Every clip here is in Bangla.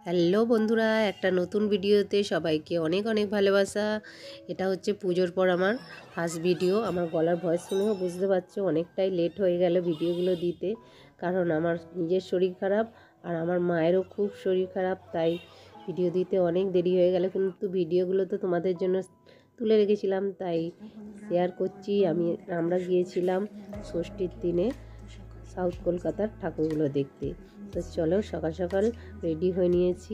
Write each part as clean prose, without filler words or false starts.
হ্যালো বন্ধুরা, একটা নতুন ভিডিওতে সবাইকে অনেক অনেক ভালোবাসা। এটা হচ্ছে পুজোর পর আমার ফার্স্ট ভিডিও। আমার গলার ভয়েস শুনেও বুঝতে পারছো অনেকটাই লেট হয়ে গেল ভিডিওগুলো দিতে, কারণ আমার নিজের শরীর খারাপ আর আমার মায়েরও খুব শরীর খারাপ, তাই ভিডিও দিতে অনেক দেরি হয়ে গেল। কিন্তু ভিডিওগুলো তো তোমাদের জন্য তুলে রেখেছিলাম, তাই শেয়ার করছি। আমরা গিয়েছিলাম ষষ্ঠীর দিনে সাউথ কলকাতার ঠাকুরগুলো দেখতে। তো চলো, সকাল সকাল রেডি হয়ে নিয়েছি।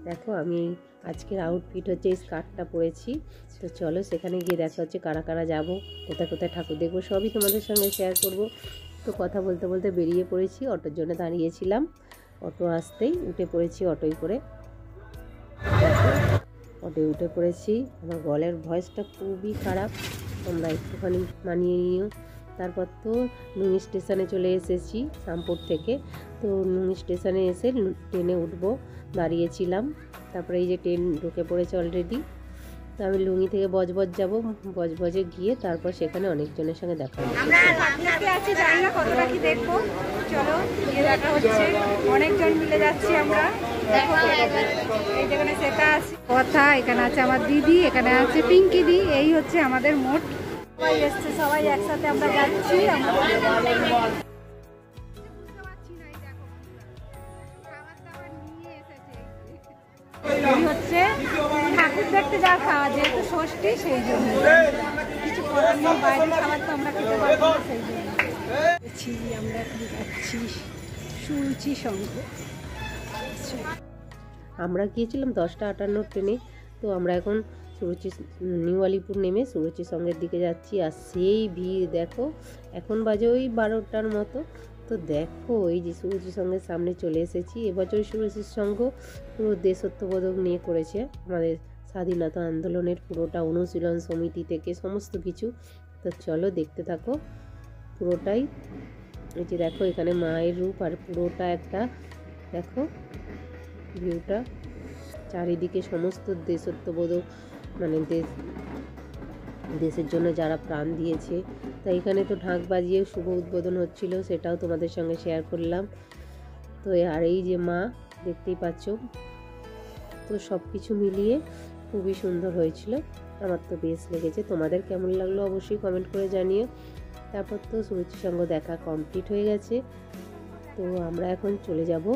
দেখো, আমি আজকের আউটফিট হচ্ছে এই স্কার্টটা পরেছি। তো চলো, সেখানে গিয়ে দেখা হচ্ছে কারা কারা যাব, কোথায় কোথায় ঠাকুর দেখবো, সবই তোমাদের সঙ্গে শেয়ার করব। তো কথা বলতে বলতে বেরিয়ে পড়েছি, অটোর জন্য দাঁড়িয়েছিলাম। অটো আসতেই উঠে পড়েছি অটোয় করে। অটোয় উঠে পড়েছি। আমার গলার ভয়েসটা খুবই খারাপ, তোমরা একটুখানি মানিয়ে নিও। তারপর তো নুঙ্গি স্টেশনে চলে এসেছি শামপুর থেকে। তো নুঙ্গি স্টেশনে এসে ট্রেনে উঠবো, দাঁড়িয়েছিলাম। তারপরে এই যে ট্রেন ঢুকে পড়েছে অলরেডি। তো আমি লুঙ্গি থেকে বজবজ যাব, বজবজে গিয়ে তারপর সেখানে অনেকজনের সঙ্গে দেখা হবে। চলো গিয়ে দেখা হচ্ছে, অনেকজন মিলে যাচ্ছি আমরা। এই যেখানে সেটা আছে কথা, এখানে আছে আমার দিদি, এখানে আছে পিঙ্কি দি, এই হচ্ছে আমাদের মোট সবাই এসছে, সবাই একসাথে আমরা যাচ্ছি। হচ্ছে ঠাকুর দেখতে যা খাওয়া, যেহেতু ষষ্ঠী সেই জন্য কিছু করার নেই, বাইরে খাবার তো আমরা খেতে পারবো না, সেই জন্য আমরা এখন যাচ্ছি সুরুচি সংঘ। আমরা গিয়েছিলাম 10:58 ট্রেনে। তো আমরা এখন সুরুচি নিউ আলিপুর নেমে সুরুচি সঙ্গের দিকে যাচ্ছি। আর সেই ভিড় দেখো, এখন বাজে ওই 12টার মতো। তো দেখো, এই যে সুরুচি সঙ্গের সামনে চলে এসেছি। এবছর সুরুচির সঙ্ঘ পুরো দেশত্ববোধক নিয়ে করেছে, আমাদের স্বাধীনতা আন্দোলনের পুরোটা অনুশীলন সমিতি থেকে সমস্ত কিছু। তো চলো দেখতে থাকো পুরোটাই। এই যে দেখো, এখানে মায়ের রূপ, আর পুরোটা একটা দেখো ভিউটা, চারিদিকে সমস্ত দেশত্ববোধক, মানে দেশের জন্য যারা প্রাণ দিয়েছে। তাই এখানে তো ঢাক বাজিয়ে শুভ উদ্বোধন হচ্ছিল, সেটাও তোমাদের সঙ্গে শেয়ার করলাম। তো আর এই যে মা দেখতেই পাচ্ছ। তো সব কিছু মিলিয়ে খুবই সুন্দর হয়েছিল, আমার তো বেশ লেগেছে। তোমাদের কেমন লাগলো অবশ্যই কমেন্ট করে জানিও। তারপর তো সুরুচির সঙ্গে দেখা কমপ্লিট হয়ে গেছে। তো আমরা এখন চলে যাব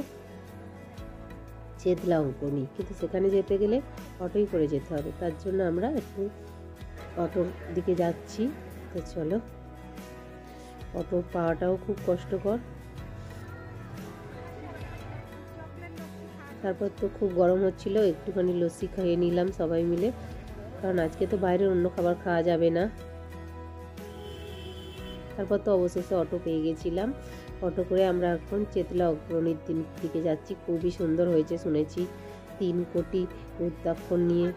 চেতলা অঙ্কনি, কিন্তু সেখানে যেতে গেলে অটোই করে যেতে হবে, তার জন্য আমরা একটু অটোর দিকে যাচ্ছি। তো চলো, অটো পাওয়াটাও খুব কষ্টকর। তারপর তো খুব গরম হচ্ছিল, একটুখানি লস্যি খাইয়ে নিলাম সবাই মিলে, কারণ আজকে তো বাইরের অন্য খাবার খাওয়া যাবে না। তারপর তো অবশেষে অটো পেয়ে গেছিলাম। অটো করে আমরা এখন চেতলা অগ্রণীর দিকে যাচ্ছি। খুবই সুন্দর হয়েছে শুনেছি, 3 কোটি রুদ্রাক্ষর নিয়ে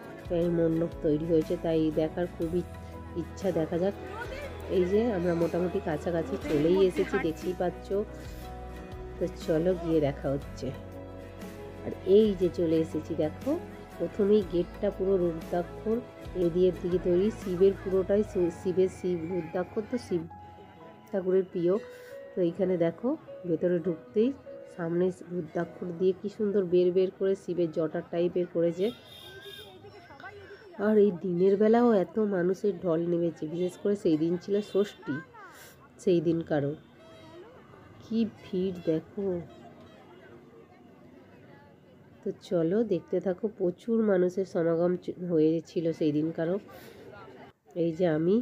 মণ্ডপ তৈরি হয়েছে, তাই দেখার খুবই ইচ্ছা। দেখা যাক। এই যে আমরা মোটামুটি কাছাকাছি চলেই এসেছি, দেখতেই পাচ্ছ। তো চলো গিয়ে দেখা হচ্ছে। আর এই যে চলে এসেছি, দেখো প্রথমেই গেটটা পুরো রুদ্রাক্ষর দিয়ে তৈরি, শিবের পুরোটাই শিব রুদ্রাক্ষর তো শিব ঠাকুরের প্রিয়। তো এইখানে দেখো, ভেতরে ঢুকতেই সামনে রুদ্রাক্ষর দিয়ে কি সুন্দর বের করে শিবের জটার টাইপের করেছে। আর এই দিনের বেলাও এত মানুষের ঢল নেমেছে, বিশেষ করে সেই দিন ছিল ষষ্ঠী, সেই দিন কারো কি ভিড় দেখো। তো চলো দেখতে থাকো, প্রচুর মানুষের সমাগম হয়েছিল সেই দিন কারো। এই যে আমি,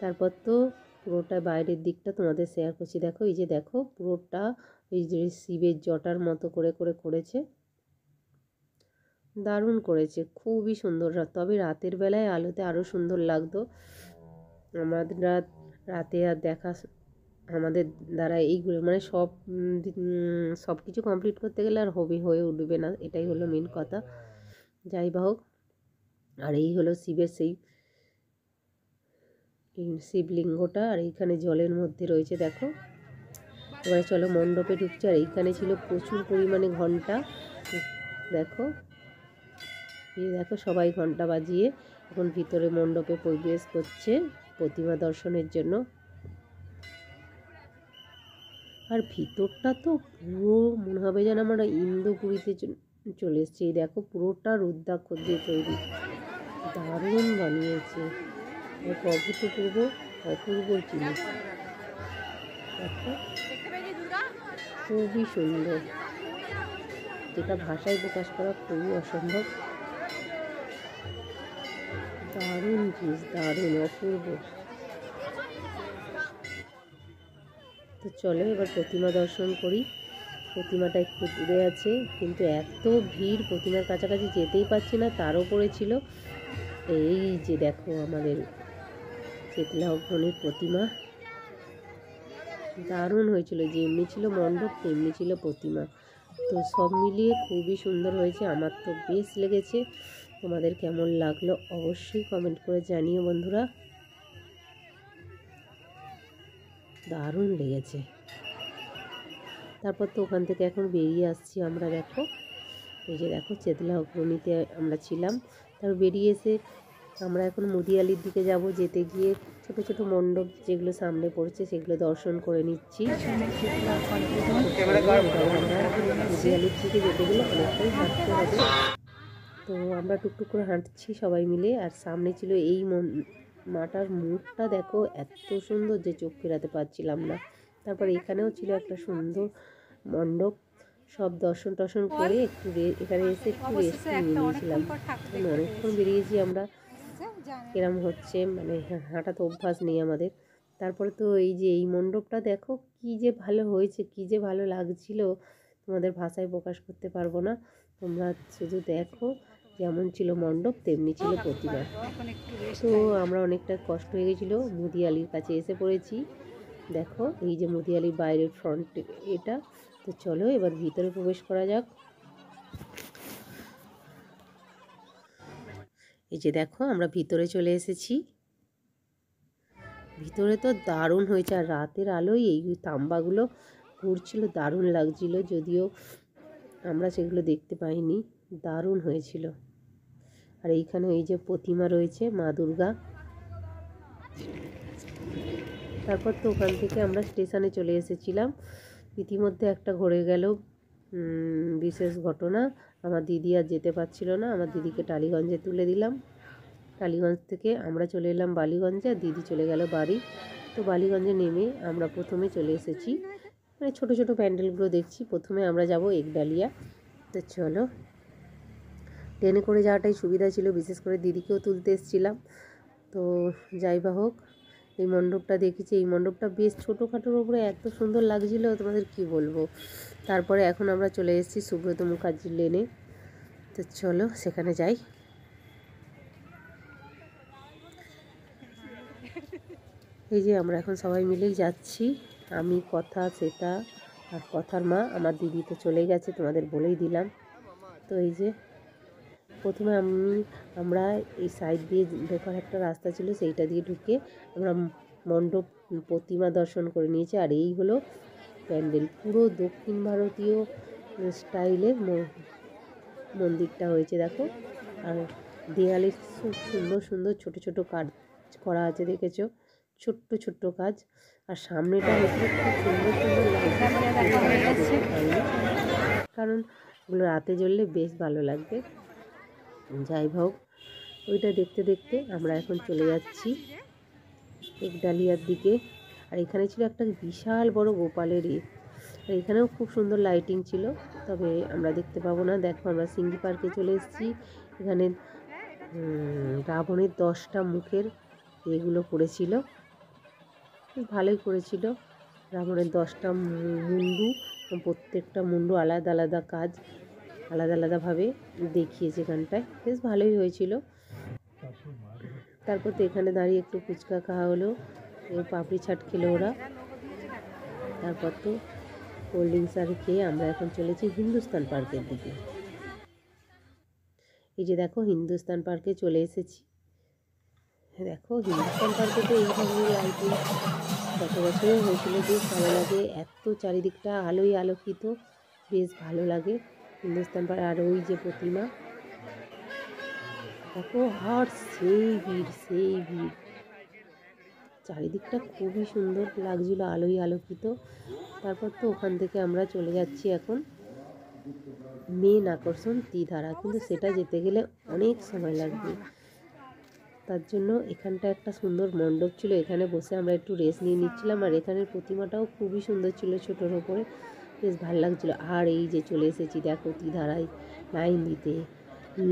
তারপর তো পুরোটা বাইরের দিকটা তোমাদের শেয়ার করছি। দেখো, এই যে দেখো পুরোটা এই যে শিবের জটার মতো করে করেছে, দারুণ করেছে, খুবই সুন্দর। তবে রাতের বেলায় আলোতে আরও সুন্দর লাগতো। আমাদের রাতে আর দেখা আমাদের দ্বারা এইগুলো মানে সব কিছু কমপ্লিট করতে গেলে আর হয়ে উঠবে না, এটাই হলো মেন কথা। যাই হোক, আর এই হলো শিবের সেই শিবলিঙ্গটা, আর এইখানে জলের মধ্যে রয়েছে দেখো। এবারে চলো মণ্ডপে ঢুকছে। আর এইখানে ছিল প্রচুর পরিমাণে ঘন্টা, দেখো দেখো সবাই ঘন্টা বাজিয়ে এখন ভিতরে মণ্ডপে প্রবেশ করছে প্রতিমা দর্শনের জন্য। আর ভিতরটা তো পুরো মনে হবে যেন আমরা ইন্দোপুরীতে চলে এসেছি। এই দেখো পুরোটা রুদ্রাক্ষর দিয়ে তৈরি, দারুণ বানিয়েছে, এক অভূতপূর্ব অপূর্ব জিনিস। দেখো খুবই সুন্দর, যেটা ভাষায় প্রকাশ করা খুবই অসম্ভব। দারুণ জিনিস, দারুণ অপূর্ব। তো চলো এবার প্রতিমা দর্শন করি। প্রতিমাটা একটু দূরে আছে, কিন্তু এত ভিড় প্রতিমার কাছাকাছি যেতেই পারছি না। তার উপরে ছিল এই যে দেখো আমাদের চেতলা অগ্রণীর প্রতিমা, দারুণ হয়েছিল। যেমনি ছিল মণ্ডপ তেমনি ছিল প্রতিমা। তো সব মিলিয়ে খুবই সুন্দর হয়েছে, আমার তো বেশ লেগেছে। তোমাদের কেমন লাগলো অবশ্যই কমেন্ট করে জানিও বন্ধুরা। দারুণ লেগেছে। তারপর তো ওখান থেকে এখন বেরিয়ে আসছি আমরা। দেখো এই যে দেখো চেতলা অগ্রণীতে আমরা ছিলাম, তারপর বেরিয়ে এসে আমরা এখন মুদিয়ালির দিকে যাব। যেতে গিয়ে ছোট ছোট মণ্ডপ যেগুলো সামনে পড়ছে সেগুলো দর্শন করে নিচ্ছি। মুদিয়ালির দিকে যেতে গেলে অনেকটাই হাঁটতে হবে, তো আমরা টুকটুক করে হাঁটছি সবাই মিলে। আর সামনে ছিল এই মাটার মুখটা দেখো এত সুন্দর যে চোখ ফেরাতে পারছিলাম না। তারপর এখানেও ছিল একটা সুন্দর মণ্ডপ, সব দর্শন টর্শন করে একটু এখানে এসে একটু রেস্ট নিয়ে নিয়েছিলাম। অনেকক্ষণ বেরিয়েছি আমরা, এরম হচ্ছে মানে হাঁটা তো অভ্যাস নেই আমাদের। তারপরে তো এই যে এই মণ্ডপটা দেখো কি যে ভালো হয়েছে, কি যে ভালো লাগছিল, তোমাদের ভাষায় প্রকাশ করতে পারবো না। তোমরা শুধু দেখো, যেমন ছিল মণ্ডপ তেমনি ছিল প্রতিমা। তো আমরা অনেকটা কষ্ট হয়ে গেছিলো, মুদিয়ালির কাছে এসে পড়েছি। দেখো এই যে মুদিয়ালির বাইরের ফ্রন্ট এটা। তো চলো এবার ভিতরে প্রবেশ করা যাক। এই যে দেখো আমরা ভিতরে চলে এসেছি। ভিতরে তো দারুণ হয়েছে, আর রাতের আলোয় এই তাম্বাগুলো ঘুরছিল, দারুণ লাগছিল। যদিও আমরা সেগুলো দেখতে পাইনি, দারুণ হয়েছিল। আর এইখানে এই যে প্রতিমা রয়েছে মা দুর্গা। তারপর তো ওখান থেকে আমরা স্টেশনে চলে এসেছিলাম। ইতিমধ্যে একটা ঘুরে গেল বিশেষ ঘটনা। আমার দিদি আর যেতে পারছিল না, আমার দিদিকে টালিগঞ্জে তুলে দিলাম। টালিগঞ্জ থেকে আমরা চলে এলাম বালিগঞ্জে, আর দিদি চলে গেল বাড়ি। তো বালিগঞ্জে নেমে আমরা প্রথমে চলে এসেছি, মানে ছোটো ছোটো প্যান্ডেলগুলো দেখছি। প্রথমে আমরা যাব একডালিয়া। তো চলো ট্রেনে করে যাওয়াটাই সুবিধা ছিল, বিশেষ করে দিদিকেও তুলতে এসেছিলাম। তো যাই বা হোক, এই মণ্ডপটা দেখেছি। এই মণ্ডপটা বেশ ছোটোখাটোর উপরে এত সুন্দর লাগছিল, তোমাদের কি বলবো। তারপরে এখন আমরা চলে এসেছি সুব্রত মুখার্জির লেনে। তো চলো সেখানে যাই। এই যে আমরা এখন সবাই মিলেই যাচ্ছি, আমি, কথা, শ্বেতা আর কথার মা। আমার দিদি তো চলে গেছে, তোমাদের বলেই দিলাম। তো এই যে প্রথমে আমরা এই সাইড দিয়ে ঢোকার একটা রাস্তা ছিল, সেইটা দিয়ে ঢুকে আমরা মণ্ডপ প্রতিমা দর্শন করে নিয়েছি। আর এই হলো প্যান্ডেল, পুরো দক্ষিণ ভারতীয় স্টাইলের মন্দিরটা হয়েছে দেখো। আর দেয়ালে খুব সুন্দর সুন্দর ছোট ছোট কাজ করা আছে, দেখেছো, ছোট্ট ছোট্ট কাজ। আর সামনেটা হয়েছিল খুব সুন্দর সুন্দর লাগছে, কারণ ওগুলো রাতে জ্বললে বেশ ভালো লাগবে। যাই হোক, ওইটা দেখতে দেখতে আমরা এখন চলে যাচ্ছি একডালিয়ার দিকে। আর এখানে ছিল একটা বিশাল বড় গোপালের আর এখানেও খুব সুন্দর লাইটিং ছিল, তবে আমরা দেখতে পাবো না। দেখো আমরা সিঙ্গি পার্কে চলে এসেছি। এখানে রাবণের 10টা মুখের এগুলো করেছিল, ভালোই করেছিল। রাবণের 10টা মুন্ডু, প্রত্যেকটা মুন্ডু আলাদা আলাদা কাজ, আলাদা আলাদাভাবে দেখিয়েছে এখানটায়, বেশ ভালোই হয়েছিল। তারপর তো এখানে দাঁড়িয়ে একটু ফুচকা খাওয়া হলো, পাপড়ি চাট খেলো ওরা। তারপর তো কোল্ড ড্রিঙ্কস আর খেয়ে আমরা এখন চলেছি হিন্দুস্তান পার্কের দিকে। এই যে দেখো হিন্দুস্তান পার্কে চলে এসেছি। দেখো হিন্দুস্তান পার্কে তো এই ধরনের লাইটিং গত বছরে হয়েছিল, বেশ ভালো লাগে। এত চারিদিকটা আলোয় আলোকিত, বেশ ভালো লাগে হিন্দুস্তান পার্ক। আর ওই যে প্রতিমা দেখো, আর সেই ভিড় সেই ভিড়, চারিদিকটা খুবই সুন্দর লাগছিল, আলোয় আলোকিত। তারপর তো ওখান থেকে আমরা চলে যাচ্ছি এখন মেন আকর্ষণ তীধারা, কিন্তু সেটা যেতে গেলে অনেক সময় লাগবে। তার জন্য এখানটা একটা সুন্দর মণ্ডপ ছিল, এখানে বসে আমরা একটু রেস্ট নিয়ে নিচ্ছিলাম। আর এখানের প্রতিমাটাও খুবই সুন্দর ছিল, ছোটোর ওপরে বেশ ভালো লাগছিলো। আর এই যে চলে এসেছি দেখো তীধারায় লাইন দিতে,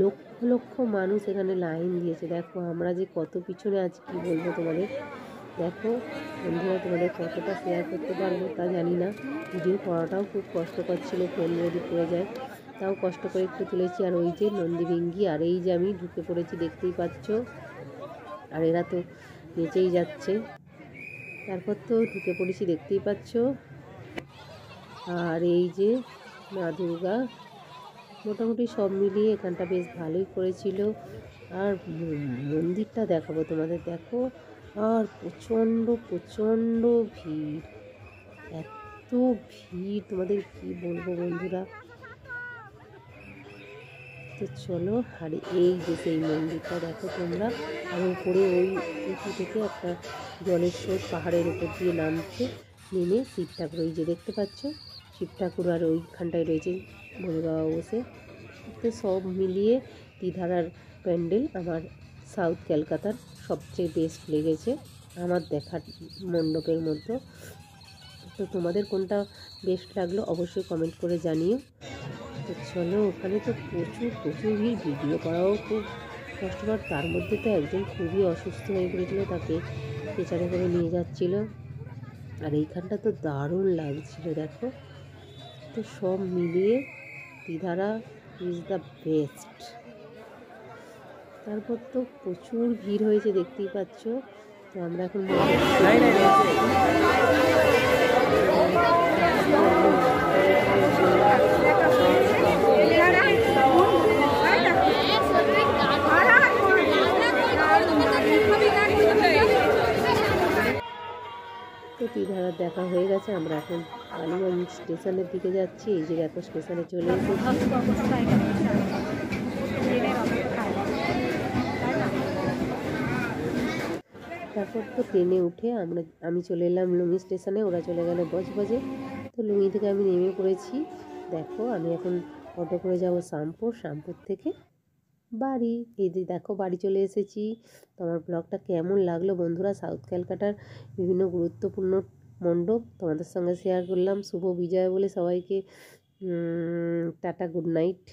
লক্ষ লক্ষ মানুষ এখানে লাইন দিয়েছে। দেখো আমরা যে কত পিছনে আছি কি বলবো তোমাদের। দেখো বন্ধুরা, তোমাদের কতটা শেয়ার করতে পারবো তা জানি না, ভিডিও করাটাও খুব কষ্টকর ছিল, ফোন যদি পড়ে যায়, তাও কষ্ট করে একটু তুলেছি। আর ওই যে নন্দীভিঙ্গি, আর এই যে আমি ঢুকে পড়েছি দেখতেই পাচ্ছ, আর এরা তো নেচেই যাচ্ছে। তারপর তো ঢুকে পড়েছি দেখতেই পাচ্ছ। আর এই যে মা দুর্গা, মোটামুটি সব মিলিয়ে এখানটা বেশ ভালোই করেছিল। আর মন্দিরটা দেখাবো তোমাদের, দেখো। আর প্রচণ্ড প্রচণ্ড ভিড়, এত ভিড় তোমাদের কি বলবো বন্ধুরা। তো চলো, আর এই যে সেই মন্দিরটা দেখো তোমরা। আর উপরে ওই উঁচু থেকে একটা জলের স্রোত পাহাড়ের উপর দিয়ে নামছে, নেমে শিব ঠাকুর ওই যে দেখতে পাচ্ছ, শিব ঠাকুর আর ওইখানটায় রয়েছে ভোলে বাবা বসে। তো সব মিলিয়ে তীধারার প্যান্ডেল আমার সাউথ ক্যালকাতার সবচেয়ে বেস্ট লেগেছে আমার দেখার মণ্ডপের মধ্যে। তো তোমাদের কোনটা বেস্ট লাগলো অবশ্যই কমেন্ট করে জানিও। তো চলো, ওখানে তো প্রচুর প্রচুর ভিড়, ভিডিও করাও খুব কষ্টকর। তার মধ্যে তো একজন খুবই অসুস্থ হয়ে পড়েছিল, তাকে পেছনে করে নিয়ে যাচ্ছিল। আর এইখানটা তো দারুণ লাগছিল দেখো। তো সব মিলিয়ে তীধারা ইজ দ্য বেস্ট। তারপর তো প্রচুর ভিড় হয়েছে দেখতেই পাচ্ছ। তো আমরা এখন তো তীধারা দেখা হয়ে গেছে, আমরা এখন কালীগঞ্জ স্টেশনের দিকে যাচ্ছি। এই যে দেখো স্টেশনে চলে এসেছি। তারপর তো ট্রেনে উঠে আমি চলে এলাম লুঙ্গি স্টেশনে, ওরা চলে গেল বজবজে। তো লুঙ্গি থেকে আমি নেমে পড়েছি। দেখো আমি এখন অটো করে যাব শ্যামপুর, শ্যামপুর থেকে বাড়ি। এই যে দেখো বাড়ি চলে এসেছি। তো আমার ব্লগটা কেমন লাগলো বন্ধুরা, সাউথ ক্যালকাটার বিভিন্ন গুরুত্বপূর্ণ মণ্ডপ তোমাদের সঙ্গে শেয়ার করলাম। শুভ বিজয় বলে সবাইকে টাটা, গুড নাইট।